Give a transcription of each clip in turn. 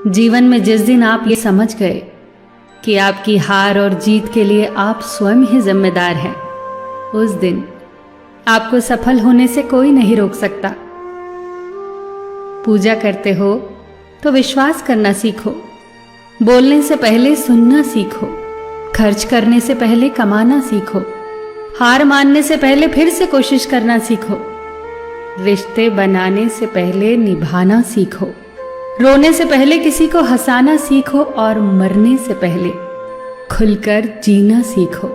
जीवन में जिस दिन आप ये समझ गए कि आपकी हार और जीत के लिए आप स्वयं ही जिम्मेदार हैं, उस दिन आपको सफल होने से कोई नहीं रोक सकता। पूजा करते हो तो विश्वास करना सीखो, बोलने से पहले सुनना सीखो, खर्च करने से पहले कमाना सीखो, हार मानने से पहले फिर से कोशिश करना सीखो, रिश्ते बनाने से पहले निभाना सीखो, रोने से पहले किसी को हंसाना सीखो और मरने से पहले खुलकर जीना सीखो।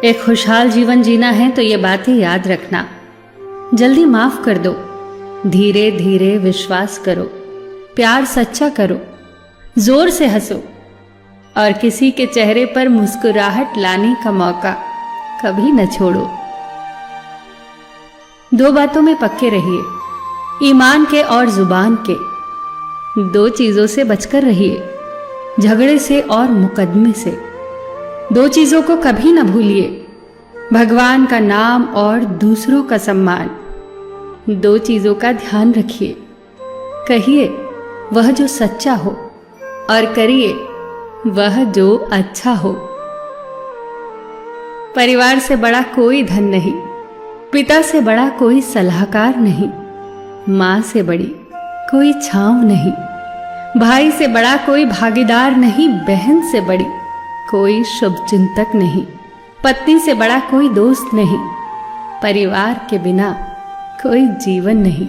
एक खुशहाल जीवन जीना है तो ये बातें याद रखना। जल्दी माफ कर दो, धीरे धीरे विश्वास करो, प्यार सच्चा करो, जोर से हंसो और किसी के चेहरे पर मुस्कुराहट लाने का मौका कभी न छोड़ो। दो बातों में पक्के रहिए, ईमान के और जुबान के। दो चीजों से बचकर रहिए, झगड़े से और मुकदमे से। दो चीजों को कभी न भूलिए, भगवान का नाम और दूसरों का सम्मान। दो चीजों का ध्यान रखिए, कहिए वह जो सच्चा हो और करिए वह जो अच्छा हो। परिवार से बड़ा कोई धन नहीं, पिता से बड़ा कोई सलाहकार नहीं, मां से बड़ी कोई छांव नहीं, भाई से बड़ा कोई भागीदार नहीं, बहन से बड़ी कोई शुभचिंतक नहीं, पत्नी से बड़ा कोई दोस्त नहीं, परिवार के बिना कोई जीवन नहीं।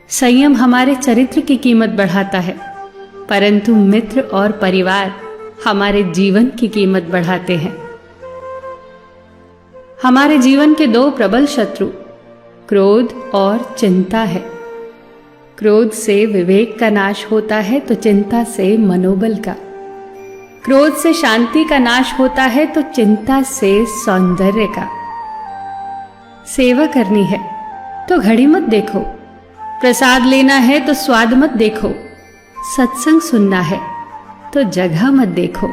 संयम हमारे चरित्र की कीमत बढ़ाता है, परंतु मित्र और परिवार हमारे जीवन की कीमत बढ़ाते हैं। हमारे जीवन के दो प्रबल शत्रु क्रोध और चिंता है। क्रोध से विवेक का नाश होता है तो चिंता से मनोबल का। क्रोध से शांति का नाश होता है तो चिंता से सौंदर्य का। सेवा करनी है तो घड़ी मत देखो, प्रसाद लेना है तो स्वाद मत देखो, सत्संग सुनना है तो जगह मत देखो,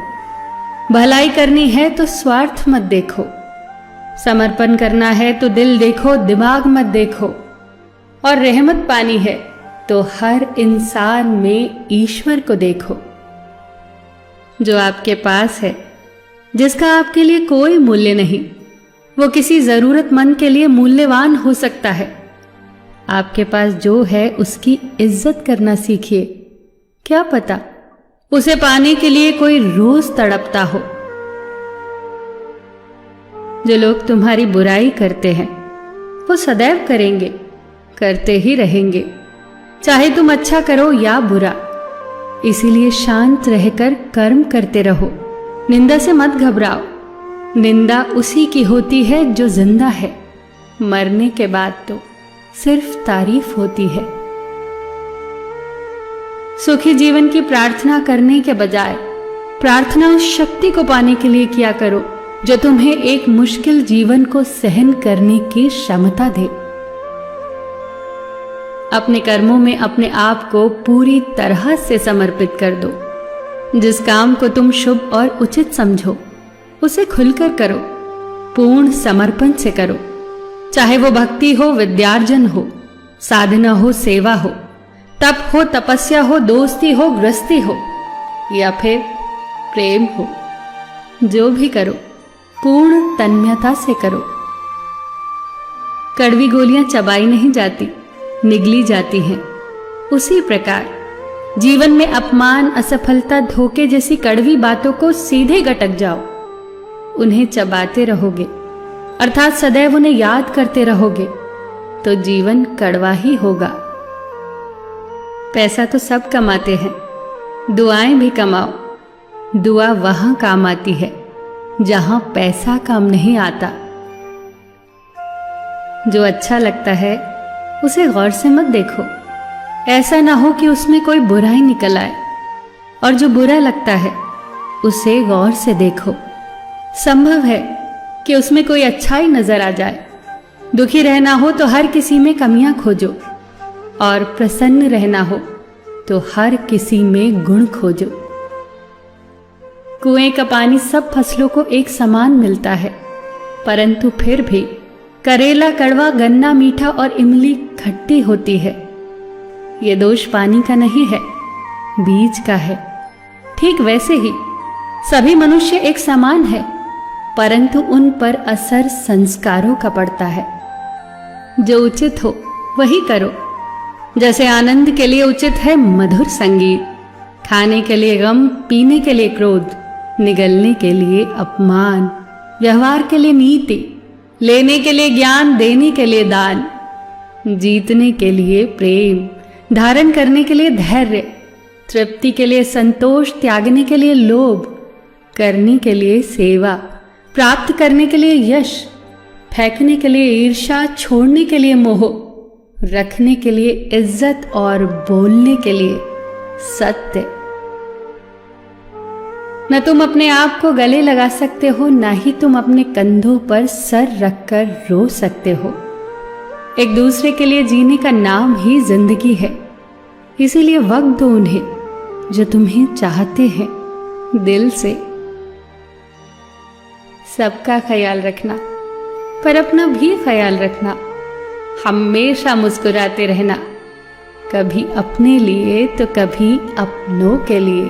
भलाई करनी है तो स्वार्थ मत देखो, समर्पण करना है तो दिल देखो, दिमाग मत देखो, और रहमत पानी है तो हर इंसान में ईश्वर को देखो। जो आपके पास है, जिसका आपके लिए कोई मूल्य नहीं, वो किसी जरूरतमंद के लिए मूल्यवान हो सकता है। आपके पास जो है उसकी इज्जत करना सीखिए, क्या पता उसे पाने के लिए कोई रोज तड़पता हो। जो लोग तुम्हारी बुराई करते हैं वो सदैव करेंगे, करते ही रहेंगे, चाहे तुम अच्छा करो या बुरा। इसीलिए शांत रहकर कर्म करते रहो, निंदा से मत घबराओ। निंदा उसी की होती है जो जिंदा है, मरने के बाद तो सिर्फ तारीफ होती है। सुखी जीवन की प्रार्थना करने के बजाय प्रार्थना उस शक्ति को पाने के लिए किया करो जो तुम्हें एक मुश्किल जीवन को सहन करने की क्षमता दे। अपने कर्मों में अपने आप को पूरी तरह से समर्पित कर दो। जिस काम को तुम शुभ और उचित समझो उसे खुलकर करो, पूर्ण समर्पण से करो। चाहे वो भक्ति हो, विद्यार्जन हो, साधना हो, सेवा हो, तप हो, तपस्या हो, दोस्ती हो, गृहस्थी हो या फिर प्रेम हो, जो भी करो पूर्ण तन्मयता से करो। कड़वी गोलियां चबाई नहीं जाती, निगली जाती हैं। उसी प्रकार जीवन में अपमान, असफलता, धोखे जैसी कड़वी बातों को सीधे गटक जाओ। उन्हें चबाते रहोगे, अर्थात सदैव उन्हें याद करते रहोगे, तो जीवन कड़वा ही होगा। पैसा तो सब कमाते हैं, दुआएं भी कमाओ। दुआ वहां काम आती है जहां पैसा काम नहीं आता। जो अच्छा लगता है उसे गौर से मत देखो, ऐसा ना हो कि उसमें कोई बुराई निकल आए, और जो बुरा लगता है उसे गौर से देखो। संभव है कि उसमें कोई अच्छाई नजर आ जाए। दुखी रहना हो तो हर किसी में कमियां खोजो, और प्रसन्न रहना हो तो हर किसी में गुण खोजो। कुएं का पानी सब फसलों को एक समान मिलता है, परंतु फिर भी करेला कड़वा, गन्ना मीठा और इमली खट्टी होती है। ये दोष पानी का नहीं है, बीज का है। ठीक वैसे ही सभी मनुष्य एक समान है, परंतु उन पर असर संस्कारों का पड़ता है। जो उचित हो वही करो। जैसे आनंद के लिए उचित है मधुर संगीत, खाने के लिए गम, पीने के लिए क्रोध, निगलने के लिए अपमान, व्यवहार के लिए नीति, लेने के लिए ज्ञान, देने के लिए दान, जीतने के लिए प्रेम, धारण करने के लिए धैर्य, तृप्ति के लिए संतोष, त्यागने के लिए लोभ, करने के लिए सेवा, प्राप्त करने के लिए यश, फेंकने के लिए ईर्ष्या, छोड़ने के लिए मोह, रखने के लिए इज्जत और बोलने के लिए सत्य। न तुम अपने आप को गले लगा सकते हो, न ही तुम अपने कंधों पर सर रखकर रो सकते हो। एक दूसरे के लिए जीने का नाम ही जिंदगी है। इसीलिए वक्त दो उन्हें जो तुम्हें चाहते हैं दिल से। सबका ख्याल रखना, पर अपना भी ख्याल रखना। हमेशा मुस्कुराते रहना, कभी अपने लिए तो कभी अपनों के लिए।